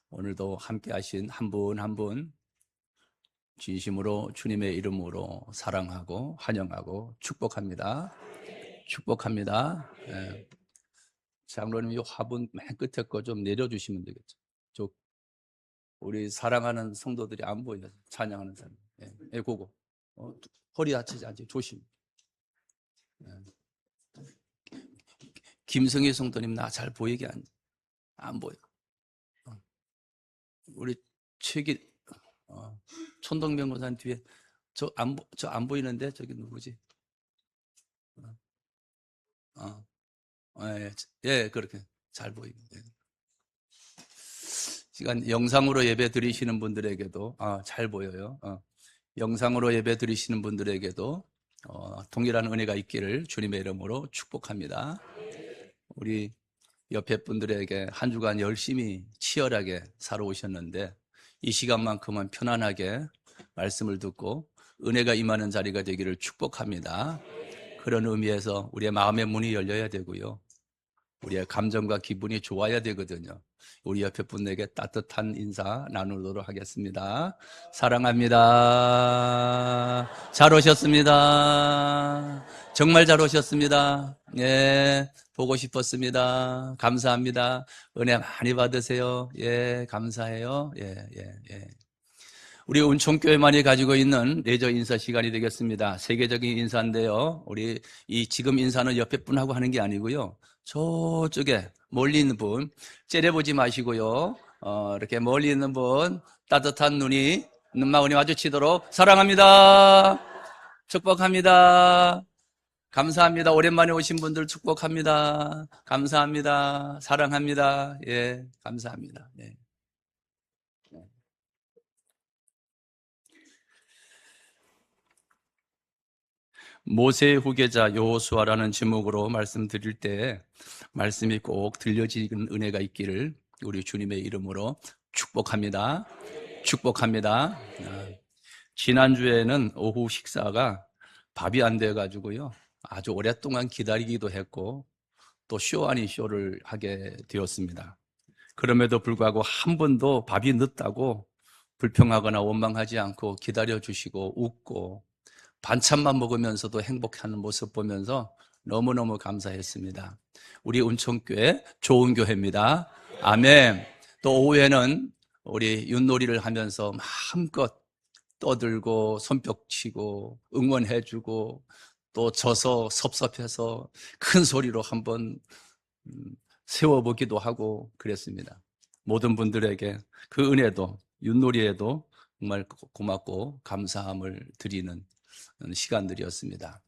오늘도 함께 하신 한 분 한 분 진심으로 주님의 이름으로 사랑하고 환영하고 축복합니다. 축복합니다. 예. 장로님 이 화분 맨 끝에 거 좀 내려주시면 되겠죠. 저 우리 사랑하는 성도들이 안 보여요. 찬양하는 사람. 예, 예, 그거. 허리 다치지 않지 조심. 예. 김성희 성도님 나 잘 보이게 안 보여. 우리 최기 촌동 변호사님 뒤에 저 안 보이는데 저기 누구지? 예, 예, 그렇게 잘 보이고. 예. 시간 영상으로 예배 드리시는 분들에게도 잘 보여요. 영상으로 예배 드리시는 분들에게도 동일한 은혜가 있기를 주님의 이름으로 축복합니다. 우리 옆에 분들에게 한 주간 열심히 치열하게 살아오셨는데 이 시간만큼은 편안하게 말씀을 듣고 은혜가 임하는 자리가 되기를 축복합니다. 그런 의미에서 우리의 마음의 문이 열려야 되고요. 우리의 감정과 기분이 좋아야 되거든요. 우리 옆에 분에게 따뜻한 인사 나누도록 하겠습니다. 사랑합니다. 잘 오셨습니다. 정말 잘 오셨습니다. 예, 보고 싶었습니다. 감사합니다. 은혜 많이 받으세요. 예, 감사해요. 예. 우리 운총교회만이 가지고 있는 레저 인사 시간이 되겠습니다. 세계적인 인사인데요. 우리 지금 인사는 옆에 분하고 하는 게 아니고요. 저쪽에 멀리 있는 분 째려보지 마시고요. 이렇게 멀리 있는 분 따뜻한 눈망울이 마주치도록 사랑합니다. 축복합니다. 감사합니다. 오랜만에 오신 분들 축복합니다. 감사합니다. 사랑합니다. 예, 감사합니다. 예. 모세의 후계자 여호수아라는 제목으로 말씀드릴 때 말씀이 꼭 들려지는 은혜가 있기를 우리 주님의 이름으로 축복합니다. 축복합니다. 지난주에는 오후 식사가 밥이 안 돼가지고요. 아주 오랫동안 기다리기도 했고 또 쇼 아닌 쇼를 하게 되었습니다. 그럼에도 불구하고 한 번도 밥이 늦다고 불평하거나 원망하지 않고 기다려주시고 웃고 반찬만 먹으면서도 행복해하는 모습 보면서 너무너무 감사했습니다. 우리 운총교회 좋은 교회입니다. 아멘. 또 오후에는 우리 윷놀이를 하면서 마음껏 떠들고 손뼉치고 응원해주고 또 져서 섭섭해서 큰 소리로 한번 세워보기도 하고 그랬습니다. 모든 분들에게 그 은혜도 윷놀이에도 정말 고맙고 감사함을 드리는 시간들이었습니다.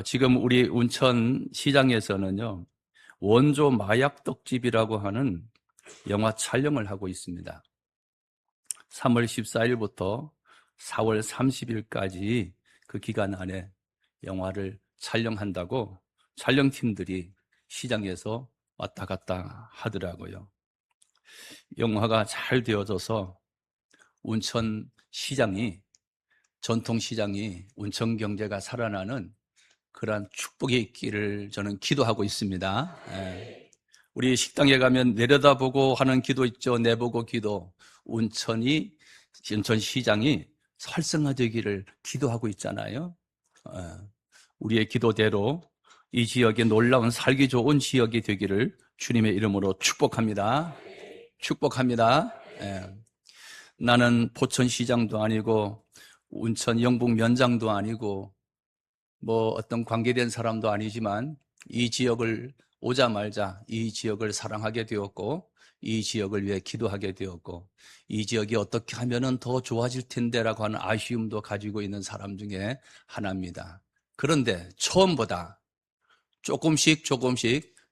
지금 우리 운천 시장에서는요, 원조 마약 떡집이라고 하는 영화 촬영을 하고 있습니다. 3월 14일부터 4월 30일까지 그 기간 안에 영화를 촬영한다고 촬영팀들이 시장에서 왔다 갔다 하더라고요. 영화가 잘 되어져서 운천 시장이 전통시장이 운천 경제가 살아나는 그러한 축복이 있기를 저는 기도하고 있습니다. 우리 식당에 가면 내려다보고 하는 기도 있죠. 내보고 기도. 운천시장이 활성화되기를 기도하고 있잖아요. 우리의 기도대로 이 지역이 놀라운 살기 좋은 지역이 되기를 주님의 이름으로 축복합니다. 축복합니다. 나는 포천시장도 아니고 운천 영북 면장도 아니고 뭐 어떤 관계된 사람도 아니지만 이 지역을 오자마자 이 지역을 사랑하게 되었고 이 지역을 위해 기도하게 되었고 이 지역이 어떻게 하면은 더 좋아질 텐데라고 하는 아쉬움도 가지고 있는 사람 중에 하나입니다. 그런데 처음보다 조금씩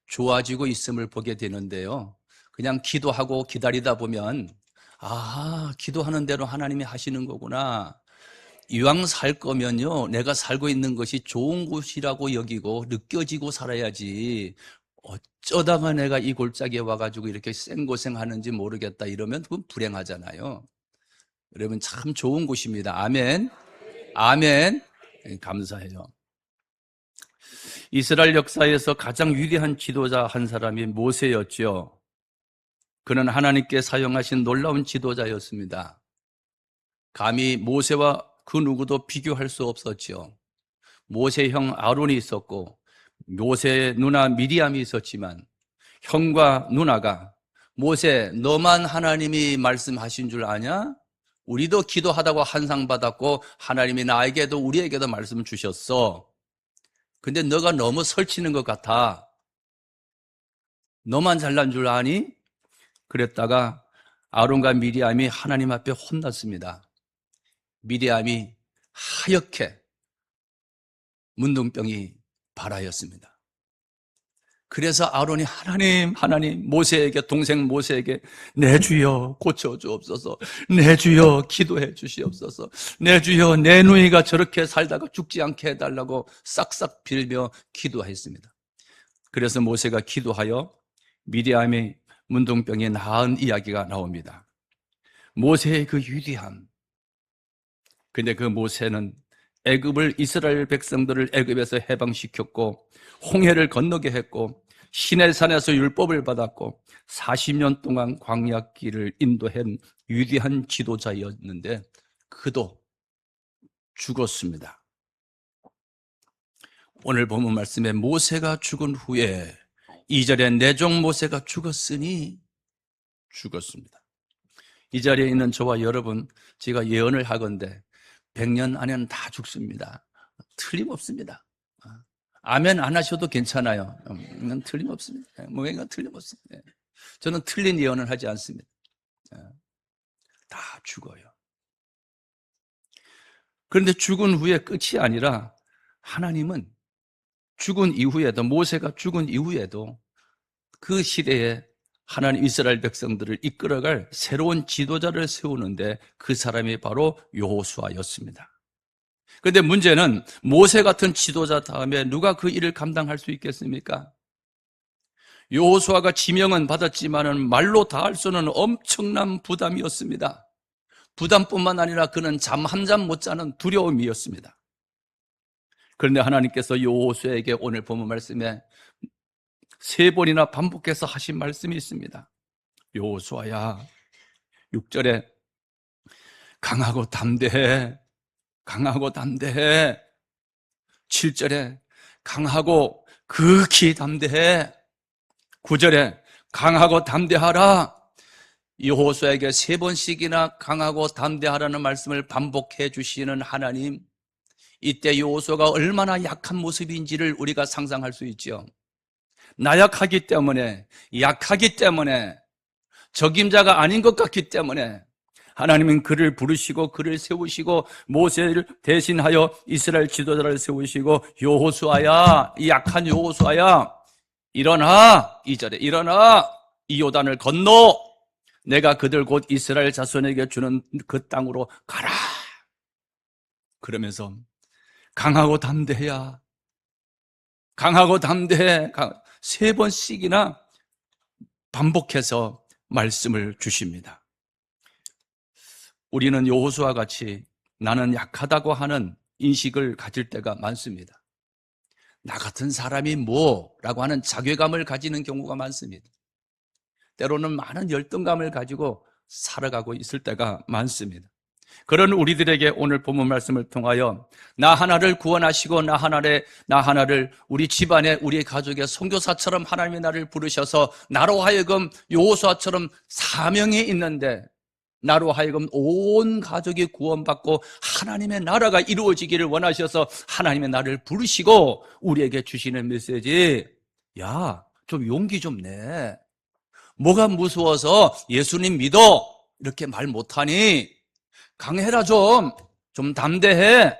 좋아지고 있음을 보게 되는데요. 그냥 기도하고 기다리다 보면 기도하는 대로 하나님이 하시는 거구나. 이왕 살 거면요, 내가 살고 있는 것이 좋은 곳이라고 여기고 느껴지고 살아야지. 어쩌다가 내가 이 골짜기에 와가지고 이렇게 생고생하는지 모르겠다 이러면 그건 불행하잖아요. 여러분 참 좋은 곳입니다. 아멘. 아멘. 감사해요. 이스라엘 역사에서 가장 위대한 지도자 한 사람이 모세였죠. 그는 하나님께 사용하신 놀라운 지도자였습니다. 감히 모세와 그 누구도 비교할 수 없었죠. 모세 형 아론이 있었고 모세의 누나 미리암이 있었지만 형과 누나가 모세, 너만 하나님이 말씀하신 줄 아냐? 우리도 기도하다고 한상 받았고 하나님이 나에게도 우리에게도 말씀 주셨어. 근데 너가 너무 설치는 것 같아. 너만 잘난 줄 아니? 그랬다가 아론과 미리암이 하나님 앞에 혼났습니다. 미리암이 하얗게 문둥병이 발하였습니다. 그래서 아론이 하나님, 모세에게, 동생 모세에게 내 주여 고쳐주옵소서, 내 주여 기도해 주시옵소서, 내 주여 내 누이가 저렇게 살다가 죽지 않게 해달라고 싹싹 빌며 기도했습니다. 그래서 모세가 기도하여 미리암의 문둥병이 나은 이야기가 나옵니다. 모세의 그 위대함. 근데 그 모세는 애굽을, 이스라엘 백성들을 애굽에서 해방시켰고 홍해를 건너게 했고 시내산에서 율법을 받았고 40년 동안 광야길을 인도한 위대한 지도자였는데 그도 죽었습니다. 오늘 본문 말씀에 모세가 죽은 후에 2절에 내 종 모세가 죽었으니 죽었습니다. 이 자리에 있는 저와 여러분, 제가 예언을 하건대 100년 안에는 다 죽습니다. 틀림없습니다. 아멘 안 하셔도 괜찮아요. 이건 틀림없습니다. 이건 틀림없습니다. 저는 틀린 예언을 하지 않습니다. 다 죽어요. 그런데 죽은 후에 끝이 아니라 하나님은 죽은 이후에도, 모세가 죽은 이후에도 그 시대에 하나님 이스라엘 백성들을 이끌어갈 새로운 지도자를 세우는데 그 사람이 바로 여호수아였습니다. 그런데 문제는 모세 같은 지도자 다음에 누가 그 일을 감당할 수 있겠습니까? 여호수아가 지명은 받았지만은 말로 다 할 수는 엄청난 부담이었습니다. 부담뿐만 아니라 그는 잠 한 잠 못 자는 두려움이었습니다. 그런데 하나님께서 여호수아에게 오늘 본문 말씀에 3번이나 반복해서 하신 말씀이 있습니다. 여호수아야, 6절에 강하고 담대해, 강하고 담대해. 7절에 강하고 극히 담대해. 9절에 강하고 담대하라. 여호수아에게 3번씩이나 강하고 담대하라는 말씀을 반복해 주시는 하나님, 이때 여호수아가 얼마나 약한 모습인지를 우리가 상상할 수 있죠. 나약하기 때문에, 약하기 때문에, 적임자가 아닌 것 같기 때문에 하나님은 그를 부르시고 그를 세우시고 모세를 대신하여 이스라엘 지도자를 세우시고 여호수아야, 이 약한 여호수아야, 일어나. 2절에 일어나, 이 요단을 건너 내가 그들 곧 이스라엘 자손에게 주는 그 땅으로 가라. 그러면서 강하고 담대해야, 강하고 담대해, 3번씩이나 반복해서 말씀을 주십니다. 우리는 여호수아와 같이 나는 약하다고 하는 인식을 가질 때가 많습니다. 나 같은 사람이 뭐라고 하는 자괴감을 가지는 경우가 많습니다. 때로는 많은 열등감을 가지고 살아가고 있을 때가 많습니다. 그런 우리들에게 오늘 본문 말씀을 통하여 나 하나를 구원하시고 나 하나를 우리 집안에 우리 가족의 선교사처럼 하나님이 나를 부르셔서 나로 하여금 여호수아처럼 사명이 있는데 나로 하여금 온 가족이 구원받고 하나님의 나라가 이루어지기를 원하셔서 하나님의 나를 부르시고 우리에게 주시는 메시지, 야, 좀 용기 좀 내. 뭐가 무서워서 예수님 믿어 이렇게 말 못하니? 강해라, 좀 담대해.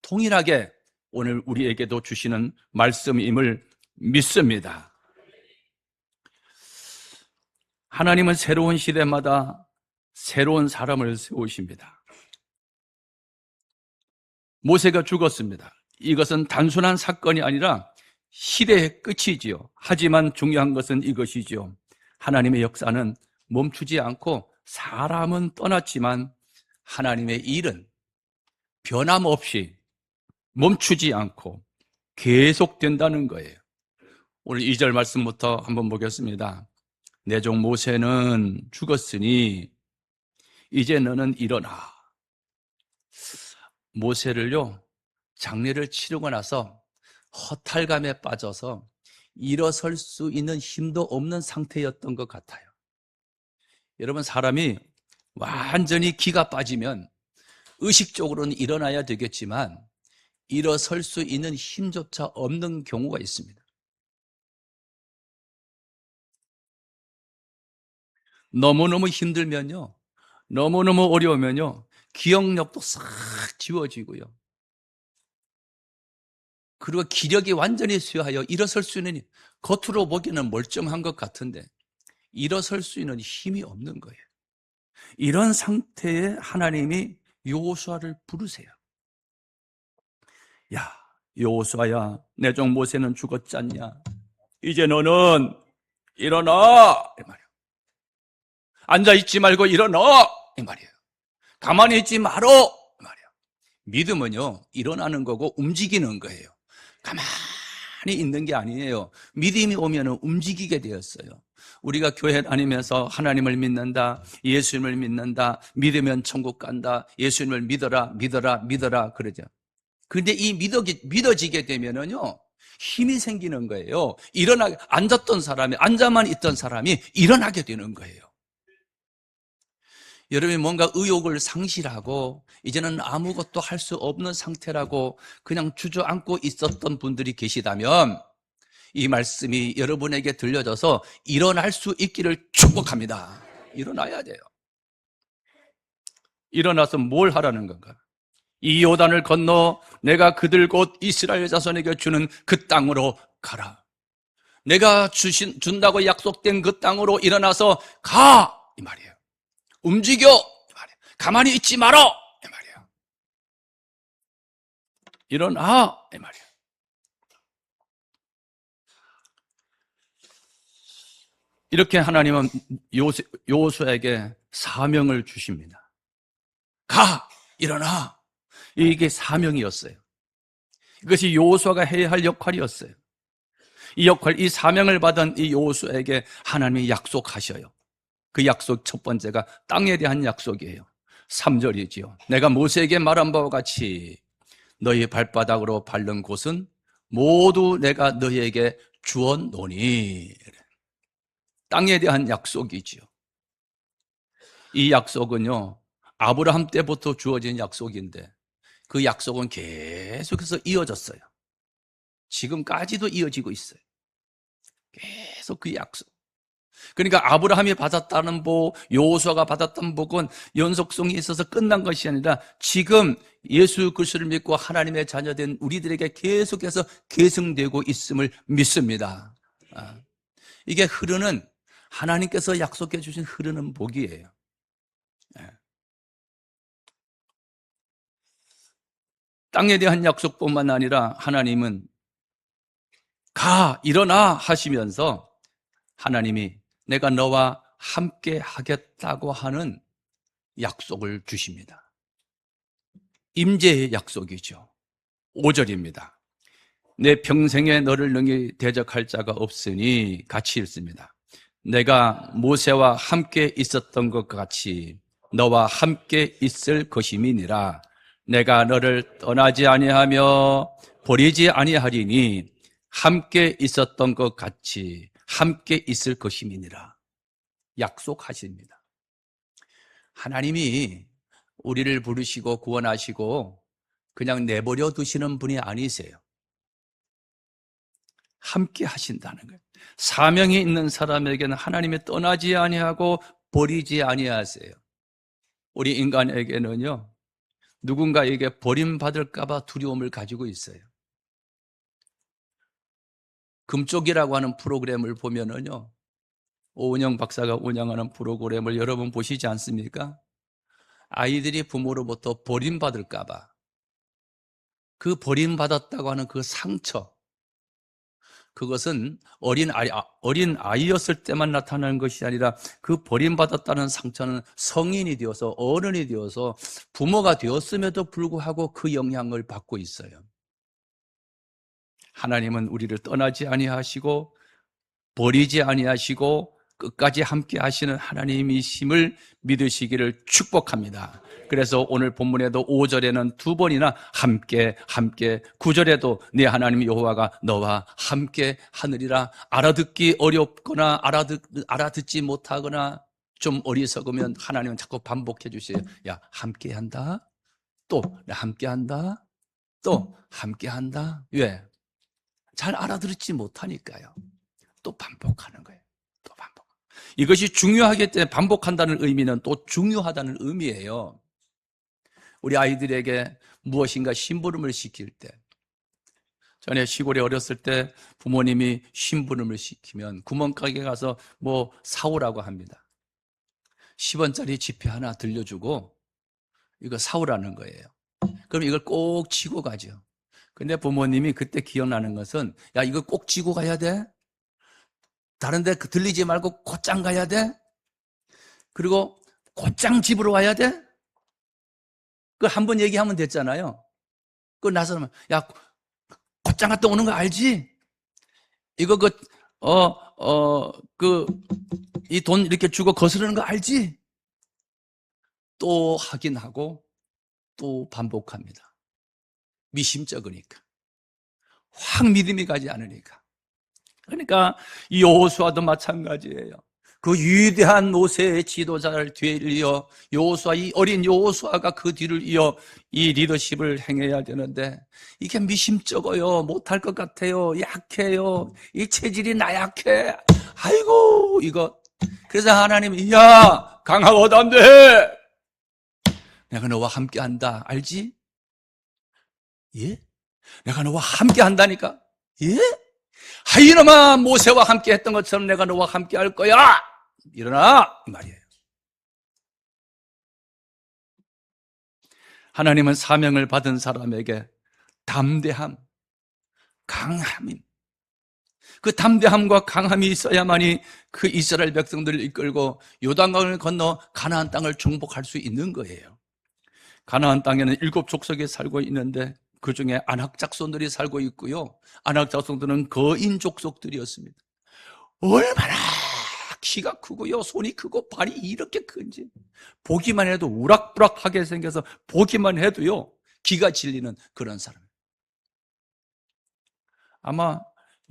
통일하게 오늘 우리에게도 주시는 말씀임을 믿습니다. 하나님은 새로운 시대마다 새로운 사람을 세우십니다. 모세가 죽었습니다. 이것은 단순한 사건이 아니라 시대의 끝이지요. 하지만 중요한 것은 이것이지요. 하나님의 역사는 멈추지 않고 사람은 떠났지만 하나님의 일은 변함없이 멈추지 않고 계속된다는 거예요. 오늘 2절 말씀부터 한번 보겠습니다. 내 종 모세는 죽었으니 이제 너는 일어나. 모세를요, 장례를 치르고 나서 허탈감에 빠져서 일어설 수 있는 힘도 없는 상태였던 것 같아요. 여러분, 사람이 완전히 기가 빠지면 의식적으로는 일어나야 되겠지만 일어설 수 있는 힘조차 없는 경우가 있습니다. 너무너무 힘들면요, 너무너무 어려우면요, 기억력도 싹 지워지고요, 그리고 기력이 완전히 쇠하여 일어설 수 있는, 겉으로 보기에는 멀쩡한 것 같은데 일어설 수 있는 힘이 없는 거예요. 이런 상태에 하나님이 여호수아를 부르세요. 야, 여호수아야, 내 종 모세는 죽었지 않냐? 이제 너는 일어나, 이 말이에요. 앉아있지 말고 일어나, 이 말이에요. 가만히 있지 말어, 이 말이에요. 믿음은요, 일어나는 거고 움직이는 거예요. 가만히 있는 게 아니에요. 믿음이 오면 움직이게 되었어요. 우리가 교회 다니면서 하나님을 믿는다, 예수님을 믿는다, 믿으면 천국 간다, 예수님을 믿어라, 믿어라, 믿어라 그러죠. 근데 이 믿어지게 되면은요, 힘이 생기는 거예요. 앉았던 사람이, 앉아만 있던 사람이 일어나게 되는 거예요. 여러분이 뭔가 의욕을 상실하고 이제는 아무것도 할 수 없는 상태라고 그냥 주저앉고 있었던 분들이 계시다면 이 말씀이 여러분에게 들려져서 일어날 수 있기를 축복합니다. 일어나야 돼요. 일어나서 뭘 하라는 건가? 이 요단을 건너 내가 그들 곧 이스라엘 자손에게 주는 그 땅으로 가라. 내가 준다고 약속된 그 땅으로 일어나서 가! 이 말이에요. 움직여! 이 말이에요. 가만히 있지 말어! 이 말이에요. 일어나! 이 말이에요. 이렇게 하나님은 여호수아에게 사명을 주십니다. 가! 일어나! 이게 사명이었어요. 이것이 여호수아가 해야 할 역할이었어요. 이 사명을 받은 이 여호수아에게 하나님이 약속하셔요. 그 약속 첫 번째가 땅에 대한 약속이에요. 3절이지요. 내가 모세에게 말한 바와 같이 너희 발바닥으로 밟는 곳은 모두 내가 너희에게 주었노니. 땅에 대한 약속이지요. 이 약속은요, 아브라함 때부터 주어진 약속인데 그 약속은 계속해서 이어졌어요. 지금까지도 이어지고 있어요. 계속 그 약속. 그러니까 아브라함이 받았다는 복, 여호수아가 받았던 복은 연속성이 있어서 끝난 것이 아니라 지금 예수 그리스도를 믿고 하나님의 자녀된 우리들에게 계속해서 계승되고 있음을 믿습니다. 이게 흐르는, 하나님께서 약속해 주신 흐르는 복이에요. 땅에 대한 약속뿐만 아니라 하나님은 가, 일어나 하시면서 하나님이 내가 너와 함께 하겠다고 하는 약속을 주십니다. 임재의 약속이죠. 5절입니다. 내 평생에 너를 능히 대적할 자가 없으니 같이 읽습니다. 내가 모세와 함께 있었던 것 같이 너와 함께 있을 것임이니라. 내가 너를 떠나지 아니하며 버리지 아니하리니 함께 있었던 것 같이 함께 있을 것임이니라. 약속하십니다. 하나님이 우리를 부르시고 구원하시고 그냥 내버려 두시는 분이 아니세요. 함께 하신다는 거예요. 사명이 있는 사람에게는 하나님이 떠나지 아니하고 버리지 아니하세요. 우리 인간에게는요, 누군가에게 버림받을까 봐 두려움을 가지고 있어요. 금쪽이라고 하는 프로그램을 보면은요, 오은영 박사가 운영하는 프로그램을 여러분 보시지 않습니까? 아이들이 부모로부터 버림받을까 봐, 그 버림받았다고 하는 그 상처, 그것은 어린 아이였을 때만 나타나는 것이 아니라 그 버림받았다는 상처는 성인이 되어서, 어른이 되어서 부모가 되었음에도 불구하고 그 영향을 받고 있어요. 하나님은 우리를 떠나지 아니하시고 버리지 아니하시고 끝까지 함께 하시는 하나님이심을 믿으시기를 축복합니다. 그래서 오늘 본문에도 5절에는 두 번이나 함께 9절에도 네 하나님 여호와가 너와 함께 하느리라. 알아듣기 어렵거나 알아듣지 못하거나 좀 어리석으면 하나님은 자꾸 반복해 주세요. 야, 함께 한다. 또 함께 한다. 또 함께 한다. 왜? 잘 알아듣지 못하니까요. 또 반복하는 거예요. 또 반복. 이것이 중요하기 때문에 반복한다는 의미는 또 중요하다는 의미예요. 우리 아이들에게 무엇인가 심부름을 시킬 때, 전에 시골에 어렸을 때 부모님이 심부름을 시키면 구멍가게 가서 뭐 사오라고 합니다. 10원짜리 지폐 하나 들려주고 이거 사오라는 거예요. 그럼 이걸 꼭 쥐고 가죠. 근데 부모님이 그때 기억나는 것은, 야, 이거 꼭 쥐고 가야 돼? 다른 데 들리지 말고 곧장 가야 돼? 그리고 곧장 집으로 와야 돼? 그 한 번 얘기하면 됐잖아요. 그 나서는, 야, 곧장 갔다 오는 거 알지? 이거 이 돈 이렇게 주고 거스르는 거 알지? 또 확인하고 또 반복합니다. 미심쩍으니까. 확 믿음이 가지 않으니까. 그러니까 이 여호수아도 마찬가지예요. 그 위대한 모세의 지도자를 뒤를 이어 여호수아, 이 어린 여호수아가 그 뒤를 이어 이 리더십을 행해야 되는데 이게 미심쩍어요. 못할 것 같아요. 약해요. 이 체질이 나약해. 아이고 이거. 그래서 하나님이, 야, 강하고 담대해. 내가 너와 함께한다. 알지? 예? 내가 너와 함께한다니까. 예? 하이놈아, 모세와 함께 했던 것처럼 내가 너와 함께 할 거야. 일어나! 이 말이에요. 하나님은 사명을 받은 사람에게 담대함, 강함인, 그 담대함과 강함이 있어야만이 그 이스라엘 백성들을 이끌고 요단강을 건너 가나안 땅을 정복할 수 있는 거예요. 가나안 땅에는 7족속이 살고 있는데 그 중에 아낙 작손들이 살고 있고요. 아낙 작손들은 거인 족속들이었습니다. 얼마나 키가 크고요, 손이 크고 발이 이렇게 큰지 보기만 해도 우락부락하게 생겨서 보기만 해도요 기가 질리는 그런 사람. 아마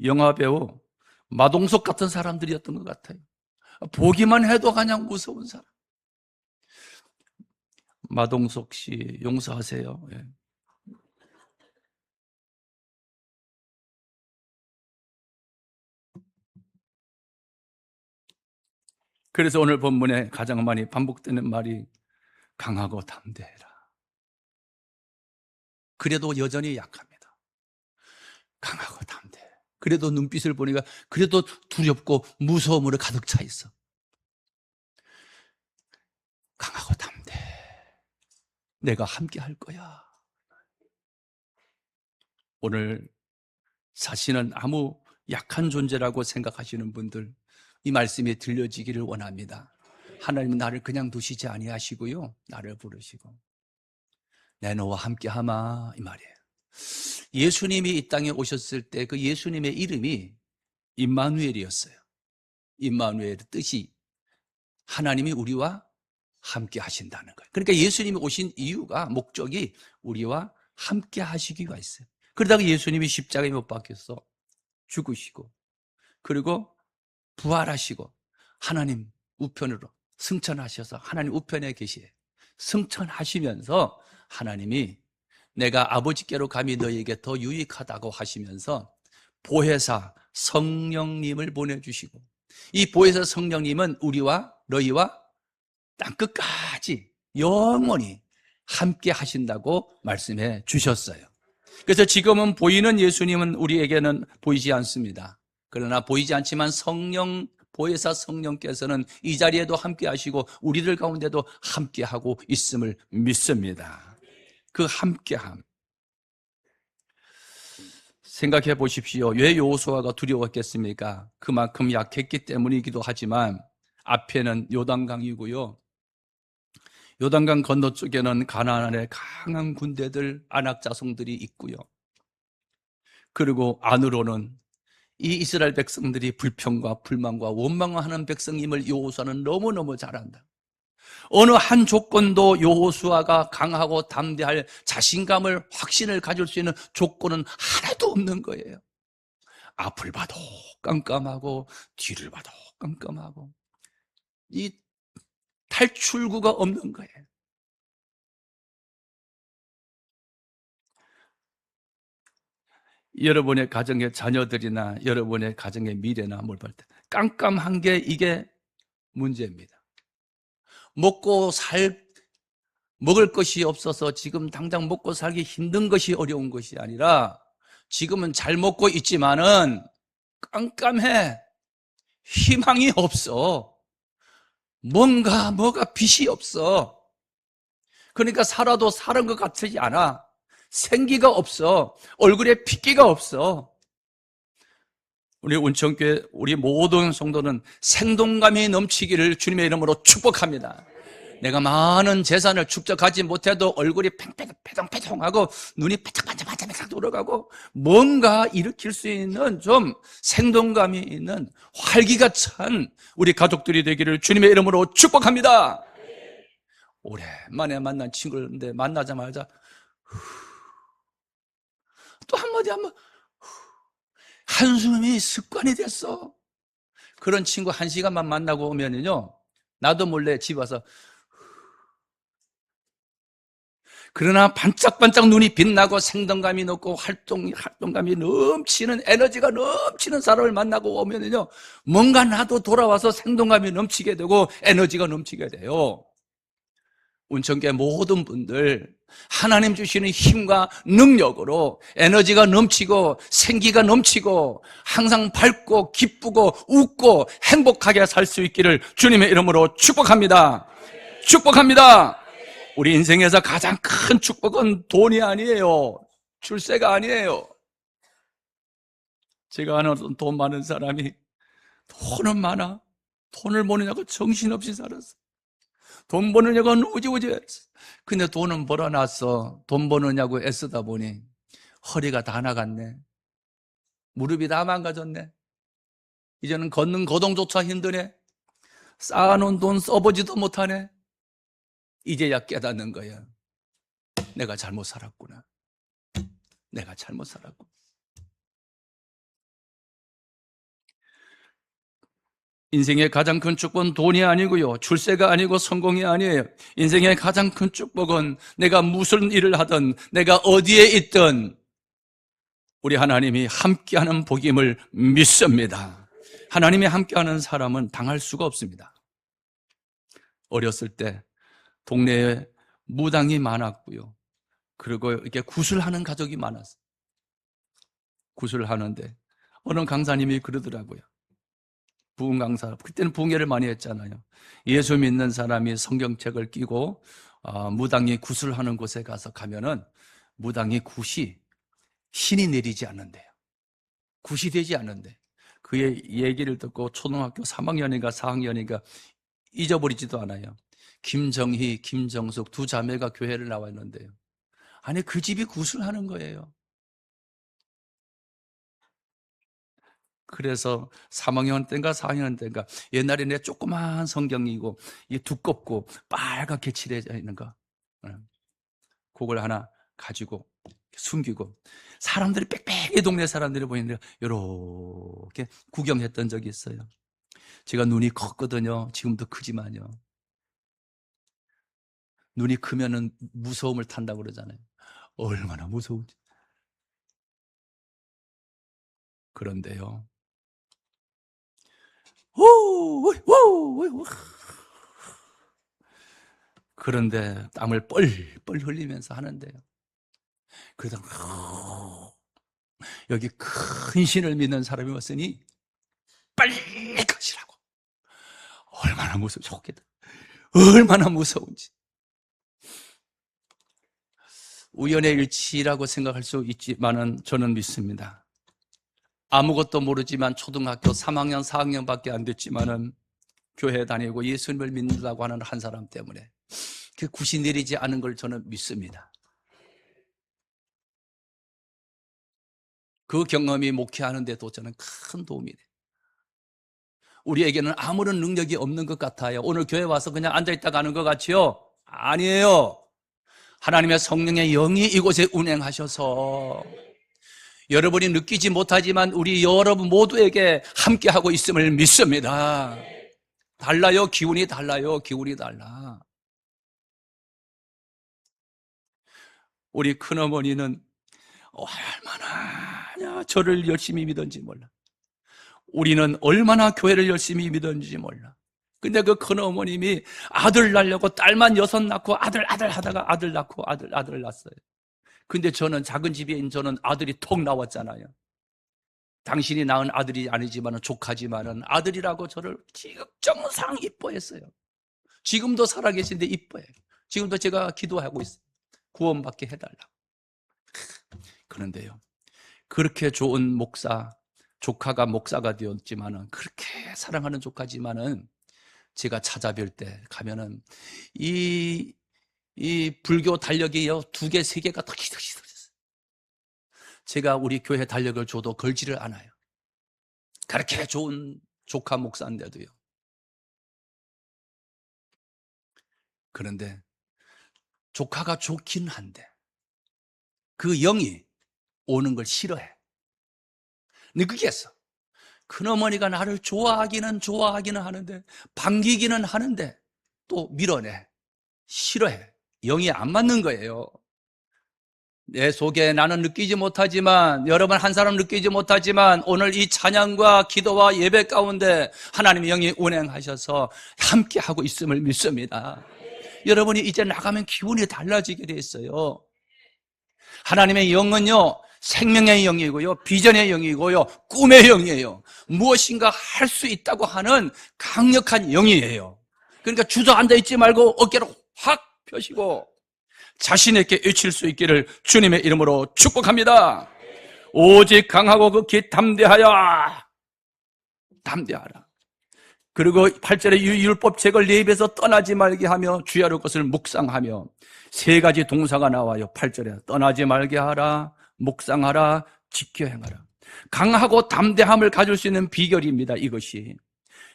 영화배우 마동석 같은 사람들이었던 것 같아요. 보기만 해도 그냥 무서운 사람. 마동석 씨 용서하세요. 예. 그래서 오늘 본문에 가장 많이 반복되는 말이 강하고 담대해라. 그래도 여전히 약합니다. 강하고 담대해. 그래도 눈빛을 보니까 그래도 두렵고 무서움으로 가득 차 있어. 강하고 담대해. 내가 함께 할 거야. 오늘 자신은 아무 약한 존재라고 생각하시는 분들, 이 말씀이 들려지기를 원합니다. 하나님은 나를 그냥 두시지 아니하시고요, 나를 부르시고 내 너와 함께하마, 이 말이에요. 예수님이 이 땅에 오셨을 때 그 예수님의 이름이 임마누엘이었어요. 임마누엘의 뜻이 하나님이 우리와 함께 하신다는 거예요. 그러니까 예수님이 오신 이유가, 목적이 우리와 함께 하시기가 있어요. 그러다가 예수님이 십자가에 못 박혀서 죽으시고 그리고 부활하시고 하나님 우편으로 승천하셔서 하나님 우편에 계시에요. 승천하시면서 하나님이 내가 아버지께로 감히 너에게 더 유익하다고 하시면서 보혜사 성령님을 보내주시고, 이 보혜사 성령님은 우리와 너희와 땅끝까지 영원히 함께 하신다고 말씀해 주셨어요. 그래서 지금은 보이는 예수님은 우리에게는 보이지 않습니다. 그러나 보이지 않지만 성령, 보혜사 성령께서는 이 자리에도 함께 하시고 우리들 가운데도 함께 하고 있음을 믿습니다. 그 함께함. 생각해 보십시오. 왜 여호수아가 두려웠겠습니까? 그만큼 약했기 때문이기도 하지만 앞에는 요단강이고요. 요단강 건너쪽에는 가나안의 강한 군대들, 아낙 자손들이 있고요. 그리고 안으로는 이 이스라엘 백성들이 불평과 불만과 원망하는 백성임을 여호수아는 너무너무 잘 안다. 어느 한 조건도 여호수아가 강하고 담대할 자신감을, 확신을 가질 수 있는 조건은 하나도 없는 거예요. 앞을 봐도 깜깜하고 뒤를 봐도 깜깜하고 이 탈출구가 없는 거예요. 여러분의 가정의 자녀들이나 여러분의 가정의 미래나 뭘 볼 때 깜깜한 게 이게 문제입니다. 먹을 것이 없어서 지금 당장 먹고 살기 힘든 것이 어려운 것이 아니라 지금은 잘 먹고 있지만은 깜깜해. 희망이 없어. 뭐가 빛이 없어. 그러니까 살아도 사는 것 같지 않아. 생기가 없어. 얼굴에 핏기가 없어. 우리 운천교회 우리 모든 성도는 생동감이 넘치기를 주님의 이름으로 축복합니다. 내가 많은 재산을 축적하지 못해도 얼굴이 패동패동하고 눈이 반짝반짝 돌아가고 뭔가 일으킬 수 있는 좀 생동감이 있는 활기가 찬 우리 가족들이 되기를 주님의 이름으로 축복합니다. 오랜만에 만난 친구인데 만나자마자 또 한마디 한숨이 습관이 됐어. 그런 친구 1시간만 만나고 오면은요, 나도 몰래 집 와서 그러나 반짝반짝 눈이 빛나고 생동감이 높고 활동감이 넘치는, 에너지가 넘치는 사람을 만나고 오면은요, 뭔가 나도 돌아와서 생동감이 넘치게 되고 에너지가 넘치게 돼요. 운천교회 모든 분들 하나님 주시는 힘과 능력으로 에너지가 넘치고 생기가 넘치고 항상 밝고 기쁘고 웃고 행복하게 살 수 있기를 주님의 이름으로 축복합니다. 축복합니다. 우리 인생에서 가장 큰 축복은 돈이 아니에요. 출세가 아니에요. 제가 아는 돈 많은 사람이 돈은 많아. 돈을 버느냐고 정신없이 살았어. 돈 버느냐고 우지우지 했어. 근데 돈은 벌어놨어. 돈 버느냐고 애쓰다 보니 허리가 다 나갔네. 무릎이 다 망가졌네. 이제는 걷는 거동조차 힘드네. 쌓아놓은 돈 써보지도 못하네. 이제야 깨닫는 거야. 내가 잘못 살았구나. 내가 잘못 살았구나. 인생의 가장 큰 축복은 돈이 아니고요, 출세가 아니고 성공이 아니에요. 인생의 가장 큰 축복은 내가 무슨 일을 하든 내가 어디에 있든 우리 하나님이 함께하는 복임을 믿습니다. 하나님이 함께하는 사람은 당할 수가 없습니다. 어렸을 때 동네에 무당이 많았고요, 그리고 이렇게 구슬하는 가족이 많았어요. 구슬을 하는데 어느 강사님이 그러더라고요. 부흥 강사, 그때는 부흥회를 많이 했잖아요. 예수 믿는 사람이 성경책을 끼고 무당이 구슬하는 곳에 가면은 무당이 굿이 신이 내리지 않는데요. 굿이 되지 않는데, 그의 얘기를 듣고 초등학교 3학년인가 4학년인가 잊어버리지도 않아요. 김정희, 김정숙 두 자매가 교회를 나와 있는데요, 아니 그 집이 구슬하는 거예요. 그래서 3학년 때인가 4학년 때인가, 옛날에 내 조그마한 성경이고 이게 두껍고 빨갛게 칠해져 있는 거, 그걸 하나 가지고 숨기고 사람들이 빽빽이 동네 사람들이 보이는데 이렇게 구경했던 적이 있어요. 제가 눈이 컸거든요. 지금도 크지만요. 눈이 크면은 무서움을 탄다고 그러잖아요. 얼마나 무서운지. 그런데요, 그런데 땀을 뻘뻘 흘리면서 하는데요, 그러다 여기 큰 신을 믿는 사람이 왔으니 빨리 가시라고. 얼마나 좋겠다. 얼마나 무서운지. 우연의 일치라고 생각할 수 있지만은 저는 믿습니다. 아무것도 모르지만 초등학교 3학년, 4학년밖에 안 됐지만은 교회 다니고 예수님을 믿는다고 하는 한 사람 때문에 그 굿이 내리지 않은 걸 저는 믿습니다. 그 경험이 목회하는데도 저는 큰 도움이 돼요. 우리에게는 아무런 능력이 없는 것 같아요. 오늘 교회 와서 그냥 앉아있다 가는 것 같지요? 아니에요. 하나님의 성령의 영이 이곳에 운행하셔서 여러분이 느끼지 못하지만 우리 여러분 모두에게 함께하고 있음을 믿습니다. 달라요. 기운이 달라요. 기운이 달라. 우리 큰어머니는 얼마나 저를 열심히 믿었는지 몰라. 우리는 얼마나 교회를 열심히 믿었는지 몰라. 근데 그 큰어머님이 아들 낳으려고 딸만 6 낳고 아들 하다가 아들 낳고 아들 낳았어요. 근데 저는 작은 집에 있는 저는 아들이 톡 나왔잖아요. 당신이 낳은 아들이 아니지만 조카지만은 아들이라고 저를 정상 이뻐했어요. 지금도 살아계신데 이뻐해요. 지금도 제가 기도하고 있어요. 구원받게 해달라고. 그런데요, 그렇게 좋은 목사, 조카가 목사가 되었지만은, 그렇게 사랑하는 조카지만은, 제가 찾아뵐 때 가면은 이 불교 달력이요 2개, 3개가 더 기득시득했어요. 제가 우리 교회 달력을 줘도 걸지를 않아요. 그렇게 좋은 조카 목사인데도요. 그런데 조카가 좋긴 한데 그 영이 오는 걸 싫어해. 느끼겠어. 큰어머니가 나를 좋아하기는 하는데, 반기기는 하는데 또 밀어내. 싫어해. 영이 안 맞는 거예요. 내 속에 나는 느끼지 못하지만, 여러분 한 사람 느끼지 못하지만, 오늘 이 찬양과 기도와 예배 가운데 하나님의 영이 운행하셔서 함께하고 있음을 믿습니다. 여러분이 이제 나가면 기분이 달라지게 돼 있어요. 하나님의 영은요, 생명의 영이고요, 비전의 영이고요, 꿈의 영이에요. 무엇인가 할 수 있다고 하는 강력한 영이에요. 그러니까 주저앉아 있지 말고 어깨를 확 펴시고 자신있게 외칠 수 있기를 주님의 이름으로 축복합니다. 오직 강하고 극히 담대하라. 그리고 8절에 율법책을 내 입에서 떠나지 말게 하며 주야로 것을 묵상하며, 3가지 동사가 나와요. 8절에 떠나지 말게 하라, 묵상하라, 지켜 행하라. 강하고 담대함을 가질 수 있는 비결입니다. 이것이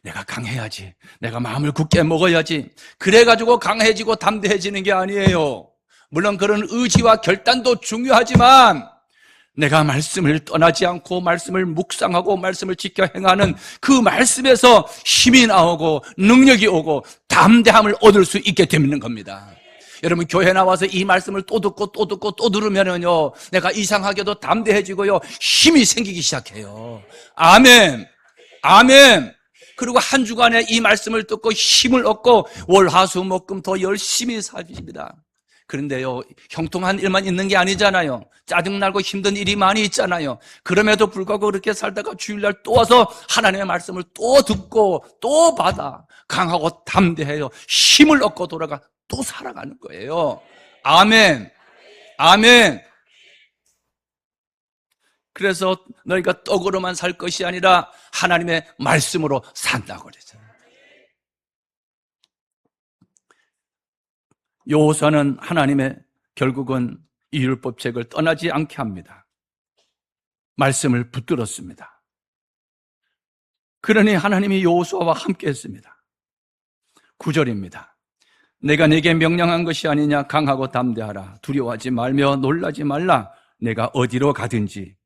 내가 강해야지, 내가 마음을 굳게 먹어야지, 그래가지고 강해지고 담대해지는 게 아니에요. 물론 그런 의지와 결단도 중요하지만 내가 말씀을 떠나지 않고 말씀을 묵상하고 말씀을 지켜 행하는 그 말씀에서 힘이 나오고 능력이 오고 담대함을 얻을 수 있게 되는 겁니다. 여러분 교회 나와서 이 말씀을 또 듣고 또 들으면요, 내가 이상하게도 담대해지고요, 힘이 생기기 시작해요. 아멘. 그리고 한 주간에 이 말씀을 듣고 힘을 얻고 월, 화, 수, 목, 금 더 열심히 사십니다. 그런데요, 형통한 일만 있는 게 아니잖아요. 짜증나고 힘든 일이 많이 있잖아요. 그럼에도 불구하고 그렇게 살다가 주일날 또 와서 하나님의 말씀을 또 듣고 또 받아 강하고 담대해요. 힘을 얻고 돌아가 또 살아가는 거예요. 아멘. 그래서 너희가 떡으로만 살 것이 아니라 하나님의 말씀으로 산다고 그랬잖아요. 여호수아는 하나님의 결국은 이 율법책을 떠나지 않게 합니다. 말씀을 붙들었습니다. 그러니 하나님이 여호수아와 함께 했습니다. 9절입니다. 내가 네게 명령한 것이 아니냐, 강하고 담대하라, 두려워하지 말며 놀라지 말라, 내가 어디로 가든지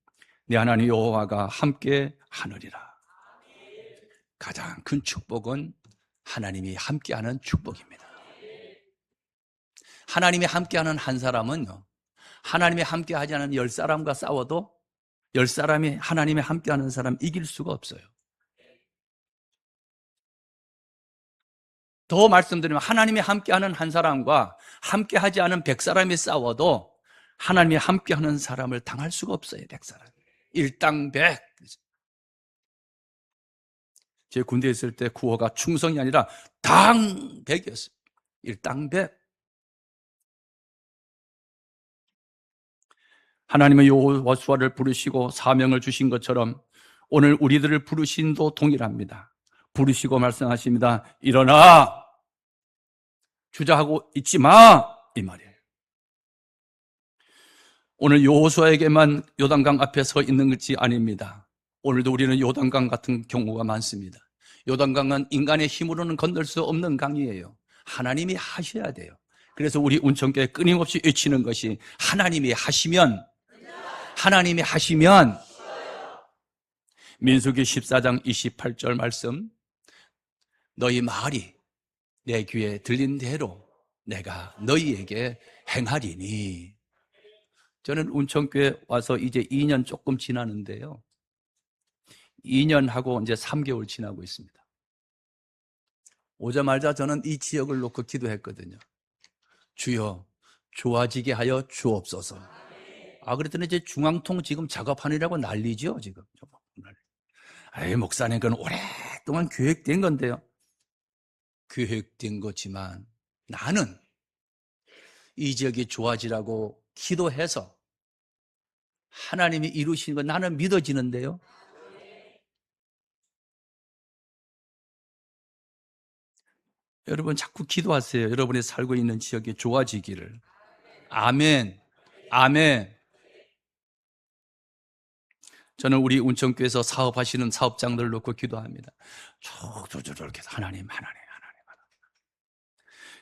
내 하나님 여호와가 함께 하느리라. 가장 큰 축복은 하나님이 함께하는 축복입니다. 하나님이 함께하는 한 사람은요, 하나님이 함께하지 않은 10사람과 싸워도 10사람이 하나님이 함께하는 사람 이길 수가 없어요. 더 말씀드리면 하나님이 함께하는 한 사람과 함께하지 않은 100사람이 싸워도 하나님이 함께하는 사람을 당할 수가 없어요. 100사람 일당백. 제 군대에 있을 때 구호가 충성이 아니라 당백이었어요. 일당백. 하나님의 여호수아를 부르시고 사명을 주신 것처럼 오늘 우리들을 부르신도 동일합니다. 부르시고 말씀하십니다. 일어나! 주저하고 있지 마! 이 말이에요. 오늘 여호수아에게만 요단강 앞에 서 있는 것이 아닙니다. 오늘도 우리는 요단강 같은 경우가 많습니다. 요단강은 인간의 힘으로는 건널 수 없는 강이에요. 하나님이 하셔야 돼요. 그래서 우리 운천교회 끊임없이 외치는 것이 하나님이 하시면 민수기 14장 28절 말씀, 너희 말이 내 귀에 들린 대로 내가 너희에게 행하리니. 저는 운천교회 와서 이제 2년 조금 지나는데요, 2년하고 이제 3개월 지나고 있습니다. 오자마자 저는 이 지역을 놓고 기도했거든요. 주여 좋아지게 하여 주옵소서. 그랬더니 이제 중앙통 지금 작업하느라고 난리죠 지금. 목사님, 그건 오랫동안 계획된 건데요. 계획된 거지만 나는 이 지역이 좋아지라고 기도해서 하나님이 이루신 거 나는 믿어지는데요. 여러분 자꾸 기도하세요. 여러분이 살고 있는 지역이 좋아지기를. 아멘. 아멘. 저는 우리 운천교회에서 사업하시는 사업장들을 놓고 기도합니다. 이렇게 하나님.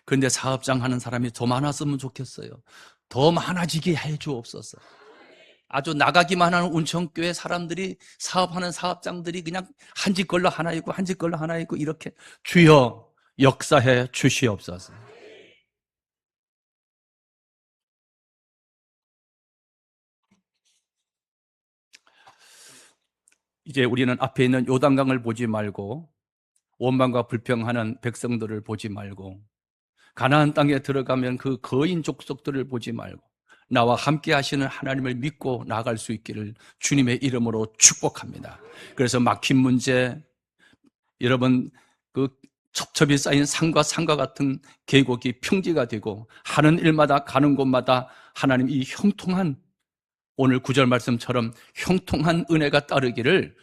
그런데 사업장 하는 사람이 더 많았으면 좋겠어요. 더 많아지게 해 주옵소서. 아주 나가기만 하는 운천교회 사람들이, 사업하는 사업장들이 그냥 한 집 걸로 하나 있고 한 집 걸로 하나 있고 이렇게, 주여 역사해 주시옵소서. 이제 우리는 앞에 있는 요단강을 보지 말고 원망과 불평하는 백성들을 보지 말고 가나안 땅에 들어가면 그 거인 족속들을 보지 말고 나와 함께 하시는 하나님을 믿고 나아갈 수 있기를 주님의 이름으로 축복합니다. 그래서 막힌 문제, 여러분 그 첩첩이 쌓인 산과 같은 계곡이 평지가 되고 하는 일마다 가는 곳마다 하나님 이 형통한, 오늘 9절 말씀처럼 형통한 은혜가 따르기를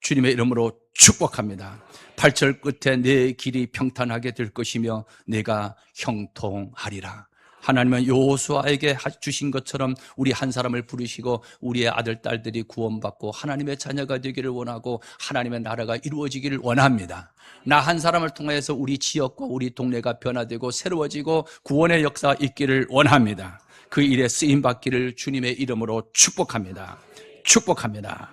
주님의 이름으로 축복합니다. 8절 끝에 내 길이 평탄하게 될 것이며 내가 형통하리라. 하나님은 여호수아에게 주신 것처럼 우리 한 사람을 부르시고 우리의 아들, 딸들이 구원받고 하나님의 자녀가 되기를 원하고 하나님의 나라가 이루어지기를 원합니다. 나 한 사람을 통해서 우리 지역과 우리 동네가 변화되고 새로워지고 구원의 역사가 있기를 원합니다. 그 일에 쓰임받기를 주님의 이름으로 축복합니다. 축복합니다.